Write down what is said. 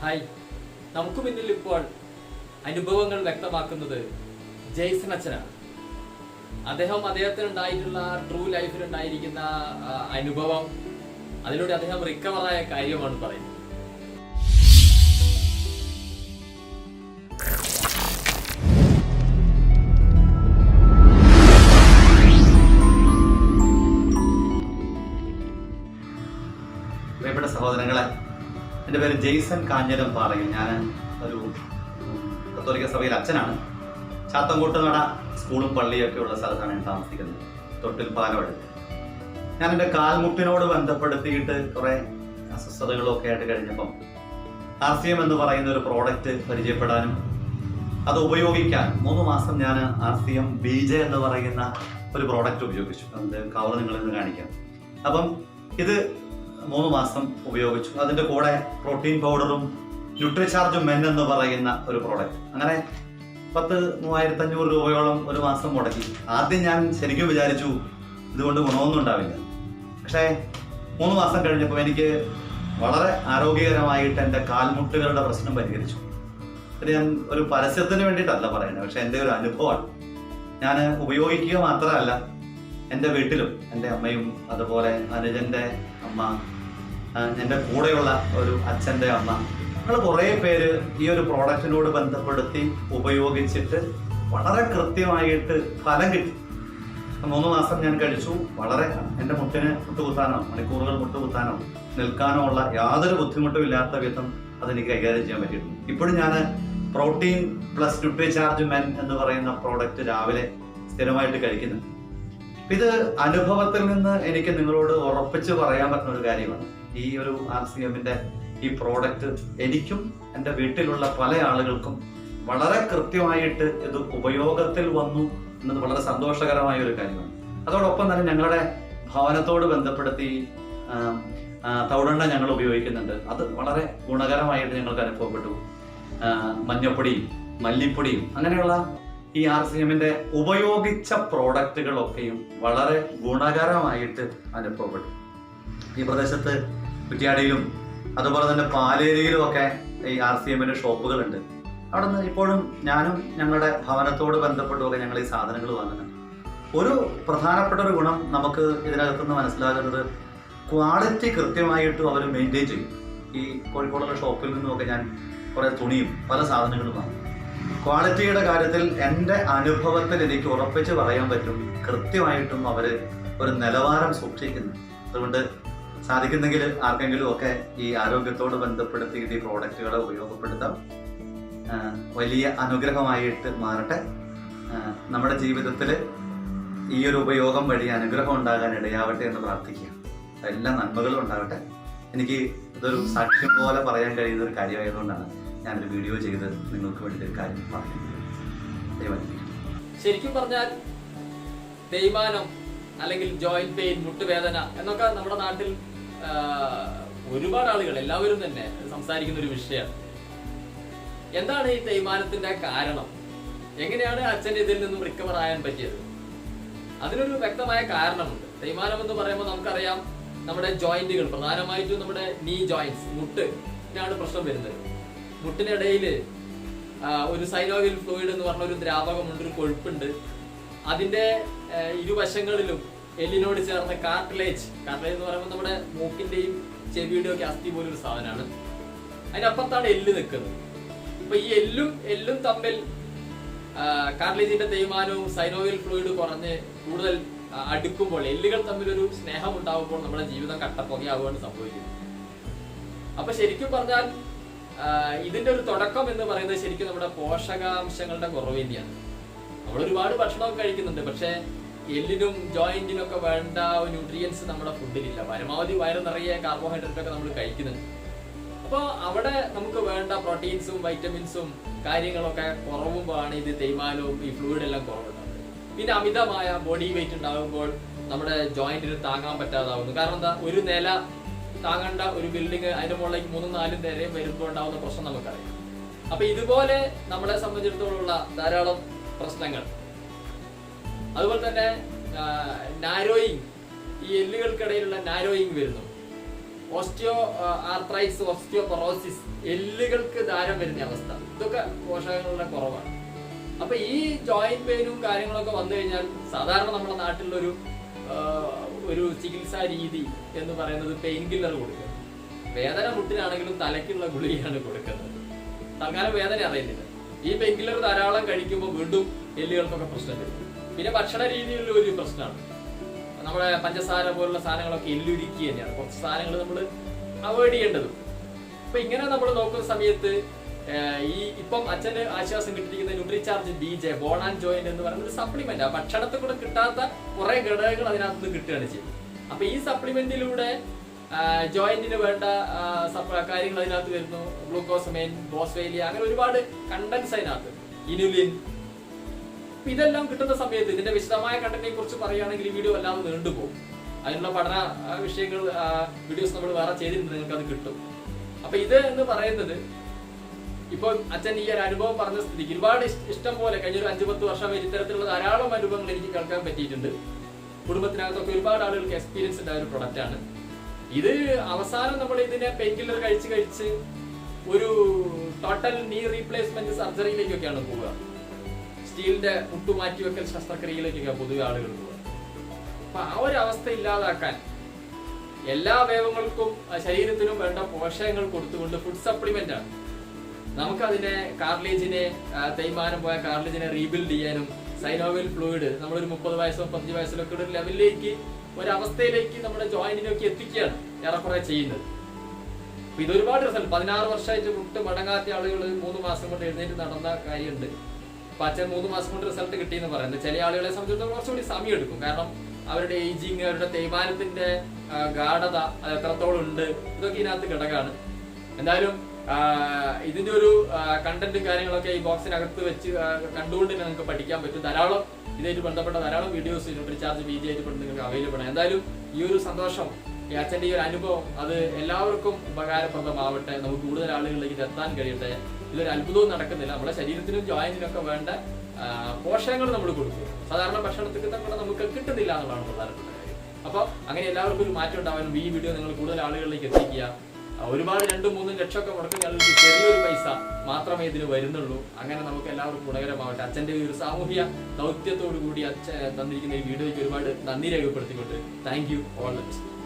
Hi, നമുക്ക് മുന്നിൽ ഇപ്പോൾ അനുഭവങ്ങൾ വ്യക്തമാക്കുന്നത് ജെയ്സൺ അച്ഛനാണ്. അദ്ദേഹത്തിന് ഉണ്ടായിട്ടുള്ള ട്രൂ ലൈഫിൽ ഉണ്ടായിരിക്കുന്ന അനുഭവം, അതിലൂടെ അദ്ദേഹം റിക്കവറായ കാര്യമാണ് പറയുന്നത്. പ്രിയപ്പെട്ട സഹോദരങ്ങളെ, എൻ്റെ പേര് ജെയ്സൺ കാഞ്ഞിരംപാറയിൽ. ഞാൻ ഒരു കത്തോലിക്ക സഭയിൽ അച്ഛനാണ്. ചാത്തൻകോട്ട് നട സ്കൂളും പള്ളിയൊക്കെ ഉള്ള സ്ഥലത്താണ് ഞാൻ താമസിക്കുന്നത്, തൊട്ടിൽ പാലോട്. ഞാൻ എൻ്റെ കാൽമുട്ടിനോട് ബന്ധപ്പെടുത്തിയിട്ട് കുറേ അസ്വസ്ഥതകളൊക്കെ ആയിട്ട് കഴിഞ്ഞപ്പം RCM എന്ന് പറയുന്ന ഒരു പ്രോഡക്റ്റ് പരിചയപ്പെടാനും അത് ഉപയോഗിക്കാൻ 3 മാസം ഞാൻ RCM BJ എന്ന് പറയുന്ന ഒരു പ്രോഡക്റ്റ് ഉപയോഗിച്ചു. അതിൻ്റെ കവർ നിങ്ങളിന്ന് കാണിക്കാം. അപ്പം ഇത് 3 മാസം ഉപയോഗിച്ചു. അതിൻ്റെ കൂടെ പ്രോട്ടീൻ പൗഡറും ന്യൂട്രിചാർജ് മെൻ എന്ന് പറയുന്ന ഒരു പ്രോഡക്റ്റ്. അങ്ങനെ 10,3500 രൂപയോളം ഒരു മാസം മുടക്കി. ആദ്യം ഞാൻ ശരിക്കും വിചാരിച്ചു ഇതുകൊണ്ട് ഗുണമൊന്നും ഉണ്ടാവില്ല. പക്ഷേ 3 മാസം കഴിഞ്ഞപ്പോൾ എനിക്ക് വളരെ ആരോഗ്യകരമായിട്ട് എൻ്റെ കാൽമുട്ടുകളുടെ പ്രശ്നം പരിഹരിച്ചു. ഇത് ഞാൻ ഒരു പരസ്യത്തിന് വേണ്ടിയിട്ടല്ല പറയുന്നത്, പക്ഷെ എൻ്റെ ഒരു അനുഭവമാണ്. ഞാൻ ഉപയോഗിക്കുക മാത്രമല്ല, എൻ്റെ വീട്ടിലും എൻ്റെ അമ്മയും അതുപോലെ അനുജൻ്റെ അമ്മ, എൻ്റെ കൂടെയുള്ള ഒരു അച്ഛൻ്റെ അമ്മ, ഞങ്ങൾ കുറേ പേര് ഈ ഒരു പ്രോഡക്റ്റിനോട് ബന്ധപ്പെടുത്തി ഉപയോഗിച്ചിട്ട് വളരെ കൃത്യമായിട്ട് ഫലം കിട്ടി. 3 മാസം ഞാൻ കഴിച്ചു. വളരെ എൻ്റെ മുട്ടിന് മുട്ടുകുത്താനോ മണിക്കൂറുകൾ മുട്ടുകുത്താനോ നിൽക്കാനോ ഉള്ള യാതൊരു ബുദ്ധിമുട്ടും ഇല്ലാത്ത വിധം അതെനിക്ക് കൈകാര്യം ചെയ്യാൻ പറ്റിയിട്ടുണ്ട്. ഇപ്പോഴും ഞാൻ പ്രോട്ടീൻ പ്ലസ് ന്യൂട്രിചാർജ് മെൻ എന്ന് പറയുന്ന പ്രോഡക്റ്റ് രാവിലെ സ്ഥിരമായിട്ട് കഴിക്കുന്നുണ്ട്. ഇത് അനുഭവത്തിൽ നിന്ന് എനിക്ക് നിങ്ങളോട് ഉറപ്പിച്ച് പറയാൻ പറ്റുന്ന ഒരു കാര്യമാണ്. ഈ ഒരു RCMന്റെ ഈ പ്രോഡക്റ്റ് എനിക്കും എൻ്റെ വീട്ടിലുള്ള പല ആളുകൾക്കും വളരെ കൃത്യമായിട്ട് ഇത് ഉപയോഗത്തിൽ വന്നു എന്നത് വളരെ സന്തോഷകരമായ ഒരു കാര്യമാണ്. അതോടൊപ്പം തന്നെ ഞങ്ങളുടെ ഭവനത്തോട് ബന്ധപ്പെടുത്തി തവിടെണ്ണ ഞങ്ങൾ ഉപയോഗിക്കുന്നുണ്ട്. അത് വളരെ ഗുണകരമായിട്ട് ഞങ്ങൾക്ക് അനുഭവപ്പെട്ടു. മഞ്ഞപ്പൊടിയും മല്ലിപ്പൊടിയും അങ്ങനെയുള്ള ഈ RCMന്റെ ഉപയോഗിച്ച പ്രോഡക്റ്റുകളൊക്കെയും വളരെ ഗുണകരമായിട്ട് അനുഭവപ്പെട്ടു. ഈ പ്രദേശത്ത് കുറ്റ്യാടിയിലും അതുപോലെ തന്നെ പാലേരിയിലും ഒക്കെ ഈ RCMന്റെ ഷോപ്പുകളുണ്ട്. അവിടെ നിന്ന് ഇപ്പോഴും ഞാനും ഞങ്ങളുടെ ഭവനത്തോട് ബന്ധപ്പെട്ടുമൊക്കെ ഞങ്ങൾ ഈ സാധനങ്ങൾ വാങ്ങുന്നുണ്ട്. ഒരു പ്രധാനപ്പെട്ട ഒരു ഗുണം നമുക്ക് ഇതിനകത്തുനിന്ന് മനസ്സിലാകുന്നത്, ക്വാളിറ്റി കൃത്യമായിട്ടും അവർ മെയിൻറ്റെയിൻ ചെയ്യും. ഈ കോഴിക്കോടുള്ള ഷോപ്പിൽ നിന്നുമൊക്കെ ഞാൻ കുറേ തുണിയും പല സാധനങ്ങളും വാങ്ങും. ക്വാളിറ്റിയുടെ കാര്യത്തിൽ എൻ്റെ അനുഭവത്തിൽ എനിക്ക് ഉറപ്പിച്ച് പറയാൻ പറ്റും, കൃത്യമായിട്ടും അവർ ഒരു നിലവാരം സൂക്ഷിക്കുന്നു. അതുകൊണ്ട് സാധിക്കുന്നെങ്കിൽ ആർക്കെങ്കിലും ഒക്കെ ഈ ആരോഗ്യത്തോട് ബന്ധപ്പെടുത്തിയിട്ട് ഈ പ്രോഡക്റ്റുകളെ ഉപയോഗപ്പെടുത്താം. വലിയ അനുഗ്രഹമായിട്ട് മാറട്ടെ. നമ്മുടെ ജീവിതത്തിൽ ഈ ഒരു ഉപയോഗം വഴി അനുഗ്രഹം ഉണ്ടാകാൻ ഇടയാവട്ടെ എന്ന് പ്രാർത്ഥിക്കുക. എല്ലാ നന്മകളും ഉണ്ടാവട്ടെ. എനിക്ക് ഇതൊരു സാക്ഷ്യം പോലെ പറയാൻ കഴിയുന്ന ഒരു കാര്യമായതുകൊണ്ടാണ് ഞാനൊരു വീഡിയോ ചെയ്ത് നിങ്ങൾക്ക് വേണ്ടി ഒരു കാര്യം പറയുന്നത്. ശരിക്കും പറഞ്ഞാൽ തേയ്മാനം അല്ലെങ്കിൽ ജോയിന്റ് പെയിൻ, മുട്ടുവേദന എന്നൊക്കെ നമ്മുടെ നാട്ടിൽ ഒരുപാട് ആളുകൾ, എല്ലാവരും തന്നെ സംസാരിക്കുന്ന ഒരു വിഷയമാണ്. എന്താണ് ഈ തേയ്മാനത്തിന്റെ കാരണം? എങ്ങനെയാണ് അച്ഛൻ ഇതിൽ നിന്നും റിക്കവർ ആകാൻ പറ്റിയത്? അതിനൊരു വ്യക്തമായ കാരണമുണ്ട്. തേയ്മാനം എന്ന് പറയുമ്പോൾ നമുക്കറിയാം, നമ്മുടെ ജോയിന്റുകൾ, പ്രധാനമായിട്ടും നമ്മുടെ നീ ജോയിന്റ്സ്, മുട്ടിനാണ് പ്രശ്നം വരുന്നത്. മുട്ടിനിടയിൽ ഒരു സൈനോവിയൽ ഫ്ലൂയിഡ് എന്ന് പറഞ്ഞ ഒരു ദ്രാവകമുണ്ട്, ഒരു കൊഴുപ്പുണ്ട്. അതിന്റെ ഇരുവശങ്ങളിലും എല്ലിനോട് ചേർന്ന കാർട്ടിലേജ് എന്ന് പറയുമ്പോൾ നമ്മുടെ മൂക്കിന്റെയും ചെവിയുടെയും ഒക്കെ അസ്ഥി പോലൊരു സാധനമാണ്. അതിനപ്പുറത്താണ് എല്ല് നിൽക്കുന്നത്. അപ്പൊ ഈ എല്ലും തമ്മിൽ കാർട്ടിലേജിന്റെ തേയ്മാനവും സൈനോവിയൽ ഫ്ലൂയിഡ് കുറഞ്ഞ് കൂടുതൽ അടുക്കുമ്പോൾ, എല്ലുകൾ തമ്മിലൊരു സ്നേഹം ഉണ്ടാകുമ്പോൾ നമ്മുടെ ജീവിതം കട്ടപ്പുകയാവുകയാണ് സംഭവിക്കുന്നത്. അപ്പൊ ശരിക്കും പറഞ്ഞാൽ ഇതിന്റെ ഒരു തുടക്കം എന്ന് പറയുന്നത് ശരിക്കും നമ്മുടെ പോഷകാംശങ്ങളുടെ കുറവ് തന്നെയാണ്. നമ്മൾ ഒരുപാട് ഭക്ഷണമൊക്കെ കഴിക്കുന്നുണ്ട്, പക്ഷെ എല്ലിനും ജോയിന്റിനും ഒക്കെ വേണ്ട ന്യൂട്രിയൻസ് നമ്മുടെ ഫുഡിലില്ല. പരമാവധി വയറ് നിറയെ കാർബോഹൈഡ്രേറ്റ് ഒക്കെ നമ്മൾ കഴിക്കുന്നുണ്ട്. അപ്പോൾ അവിടെ നമുക്ക് വേണ്ട പ്രോട്ടീൻസും വൈറ്റമിൻസും കാര്യങ്ങളൊക്കെ കുറവുമ്പോഴാണ് ഇത് തേയ്മാനവും ഈ ഫ്ലൂയിഡ് എല്ലാം കുറവുണ്ടാകുന്നത്. പിന്നെ അമിതമായ ബോഡി വെയിറ്റ് ഉണ്ടാകുമ്പോൾ നമ്മുടെ ജോയിന്റിന് താങ്ങാൻ പറ്റാതാവുന്നു. കാരണം എന്താ, ഒരു നില താങ്ങേണ്ട ഒരു ബിൽഡിംഗ് അതിന്റെ മുകളിലേക്ക് 3-4 നിലയും വരുമ്പോൾ ഉണ്ടാവുന്ന പ്രശ്നം നമുക്കറിയാം. അപ്പൊ ഇതുപോലെ നമ്മളെ സംബന്ധിച്ചിടത്തോളമുള്ള ധാരാളം പ്രശ്നങ്ങൾ. അതുപോലെ തന്നെ നാരോയിങ്, ഈ എല്ലുകൾക്കിടയിലുള്ള നാരോയിങ് വരുന്നു. ഓസ്റ്റിയോ ആർത്രൈറ്റിസ്, ഓസ്റ്റിയോപൊറോസിസ് എല്ലുകൾക്ക് ധാരം വരുന്ന അവസ്ഥ, ഇതൊക്കെ പോഷകങ്ങളുടെ കുറവാണ്. അപ്പൊ ഈ ജോയിന്റ് പെയിനും കാര്യങ്ങളൊക്കെ വന്നു കഴിഞ്ഞാൽ സാധാരണ നമ്മുടെ നാട്ടിലൊരു ഒരു ചികിത്സാ രീതി എന്ന് പറയുന്നത് പെയിൻ കില്ലർ കൊടുക്കുക. വേദന മുട്ടിനാണെങ്കിലും തലയ്ക്കുള്ള ഗുളികയാണ് കൊടുക്കുന്നത്. തൽക്കാലം വേദന അറിയുന്നില്ല. ഈ പെയിൻ കില്ലർ ധാരാളം കഴിക്കുമ്പോൾ വീണ്ടും എല്ലുകൾക്കൊക്കെ പ്രശ്നം വരും. പിന്നെ ഭക്ഷണ രീതിയിലുള്ള ഒരു പ്രശ്നമാണ്. നമ്മുടെ പഞ്ചസാര പോലുള്ള സാധനങ്ങളൊക്കെ എല്ലുരുക്കി തന്നെയാണ്. കുറച്ച് സാധനങ്ങൾ നമ്മൾ അവോയ്ഡ് ചെയ്യേണ്ടതും. അപ്പൊ ഇങ്ങനെ നമ്മൾ നോക്കുന്ന സമയത്ത് ഈ ഇപ്പം അച്ഛന് ആശ്വാസം കിട്ടിയിരിക്കുന്ന ന്യൂട്രിചാർജ് BJ Born&Joint എന്ന് പറയുന്നത് സപ്ലിമെന്റ്. ആ ഭക്ഷണത്തിൽ കൂടെ കിട്ടാത്ത കുറെ ഘടകങ്ങൾ അതിനകത്ത് നിന്ന് കിട്ടുകയാണ് ചെയ്യുന്നത്. അപ്പൊ ഈ സപ്ലിമെന്റിലൂടെ ജോയിന്റിന് വേണ്ട കാര്യങ്ങൾ അതിനകത്ത് വരുന്നു. ഗ്ലൂക്കോസമൈൻ, ബോസ്ഫേലിയ, അങ്ങനെ ഒരുപാട് കണ്ടൻസ് അതിനകത്ത്, ഇനുലിൻ. ഇതെല്ലാം കിട്ടുന്ന സമയത്ത് ഇതിന്റെ വിശദമായ കണ്ടന്റിനെ കുറിച്ച് പറയുകയാണെങ്കിൽ ഈ വീഡിയോ അല്ലാതെ നീണ്ടുപോകും. അതിനുള്ള പഠന വിഷയങ്ങൾ വീഡിയോസ് നമ്മൾ വേറെ ചെയ്തിട്ടുണ്ട്, നിങ്ങൾക്ക് അത് കിട്ടും. അപ്പൊ ഇത് എന്ന് പറയുന്നത് ഇപ്പൊ അച്ഛൻ ഈ ഒരു അനുഭവം പറഞ്ഞ സ്ഥിതിക്ക് ഒരുപാട് ഇഷ്ടം പോലെ കഴിഞ്ഞ ഒരു 5-10 വർഷം ഇത്തരത്തിലുള്ള ധാരാളം അനുഭവങ്ങൾ എനിക്ക് കേൾക്കാൻ പറ്റിയിട്ടുണ്ട്. കുടുംബത്തിനകത്തൊക്കെ ഒരുപാട് ആളുകൾക്ക് എക്സ്പീരിയൻസ് ഉണ്ടായ ഒരു പ്രൊഡക്റ്റ് ആണ് ഇത്. അവസാനം നമ്മൾ ഇതിനെ പെയിൻ കില്ലർ കഴിച്ച് ഒരു ടോട്ടൽ നീ റീപ്ലേസ്മെന്റ് സർജറിയിലേക്കൊക്കെയാണ് പോവുക. സ്റ്റീലിന്റെ മുട്ടുമാറ്റിവെക്കൽ ശസ്ത്രക്രിയയിലേക്കൊക്കെ പൊതുവെ ആളുകൾ പോവുക. അപ്പൊ ആ ഒരു അവസ്ഥ ഇല്ലാതാക്കാൻ എല്ലാ അവയവങ്ങൾക്കും ശരീരത്തിനും വേണ്ട പോഷകങ്ങൾ കൊടുത്തുകൊണ്ട് ഫുഡ് സപ്ലിമെന്റ് ആണ്. നമുക്കതിനെ കാർലേജിനെ, തേയ്മാനം പോയ കാർലേജിനെ റീബിൽഡ് ചെയ്യാനും സൈനോവിയൽ ഫ്ലൂയിഡ് നമ്മളൊരു 30 വയസ്സോ 15 വയസ്സിലൊക്കെ ഒരു ലെവലിലേക്ക്, ഒരവസ്ഥയിലേക്ക് നമ്മുടെ ജോയിന്റിനൊക്കെ എത്തിക്കുകയാണ് ഏറെക്കുറെ ചെയ്യുന്നത്. അപ്പൊ ഇതൊരുപാട് റിസൾട്ട്. 16 വർഷമായിട്ട് മുട്ട് മടങ്ങാത്ത ആളുകൾ 3 മാസം കൊണ്ട് എഴുന്നേറ്റ് നടന്ന കാര്യമുണ്ട്. അപ്പൊ അച്ഛൻ 3 മാസം കൊണ്ട് റിസൾട്ട് കിട്ടിയെന്ന് പറയുന്നത്. ചില ആളുകളെ സംബന്ധിച്ചിടത്തോളം കുറച്ചുകൂടി സമയം എടുക്കും. കാരണം അവരുടെ ഏജിങ്, അവരുടെ തേയ്മാനത്തിന്റെ ഗാഠത അത് എത്രത്തോളം ഉണ്ട്, ഇതൊക്കെ ഇതിനകത്ത് ഘടകമാണ്. എന്തായാലും ഇതിന്റെ ഒരു കണ്ടന്റും കാര്യങ്ങളൊക്കെ ഈ ബോക്സിനകത്ത് വെച്ച് കണ്ടുകൊണ്ട് തന്നെ നിങ്ങൾക്ക് പഠിക്കാൻ പറ്റും. ധാരാളം ഇതായിട്ട് ബന്ധപ്പെട്ട ധാരാളം വീഡിയോസ് ന്യൂട്രിചാർജ് BJ ആയിട്ട് നിങ്ങൾക്ക് അവൈലബിൾ ആണ്. എന്തായാലും ഈ ഒരു സന്തോഷം, ഈ അച്ഛൻ്റെ ഈ ഒരു അനുഭവം അത് എല്ലാവർക്കും ഉപകാരപ്രദമാവട്ടെ. നമുക്ക് കൂടുതൽ ആളുകളിലേക്ക് ഇത് എത്താൻ കഴിയട്ടെ. ഇതൊരു അത്ഭുതവും നടക്കുന്നില്ല. നമ്മുടെ ശരീരത്തിനും ജോയിന്റിനൊക്കെ വേണ്ട പോഷകങ്ങൾ നമ്മൾ കൊടുക്കും. സാധാരണ ഭക്ഷണത്തിൽ തന്നെ നമുക്ക് കിട്ടുന്നില്ല എന്നുള്ളതാണ് പ്രധാനപ്പെട്ട കാര്യം. അപ്പൊ അങ്ങനെ എല്ലാവർക്കും ഒരു മാറ്റം ഉണ്ടാവാനും ഈ വീഡിയോ നിങ്ങൾ കൂടുതൽ ആളുകളിലേക്ക് എത്തിക്കുക. ഒരുപാട് 2-3 ലക്ഷമൊക്കെ മുടക്കുന്ന ആളുകൾക്ക് ചെറിയൊരു പൈസ മാത്രമേ ഇതിന് വരുന്നുള്ളൂ. അങ്ങനെ നമുക്ക് എല്ലാവർക്കും ഗുണകരമാവട്ടെ. അച്ഛൻ്റെ ഒരു സാമൂഹ്യ ദൗത്യത്തോടു കൂടി അച്ഛൻ തന്നിരിക്കുന്ന ഈ വീഡിയോയ്ക്ക് ഒരുപാട് നന്ദി രേഖപ്പെടുത്തിക്കൊണ്ട് thank you, all the best.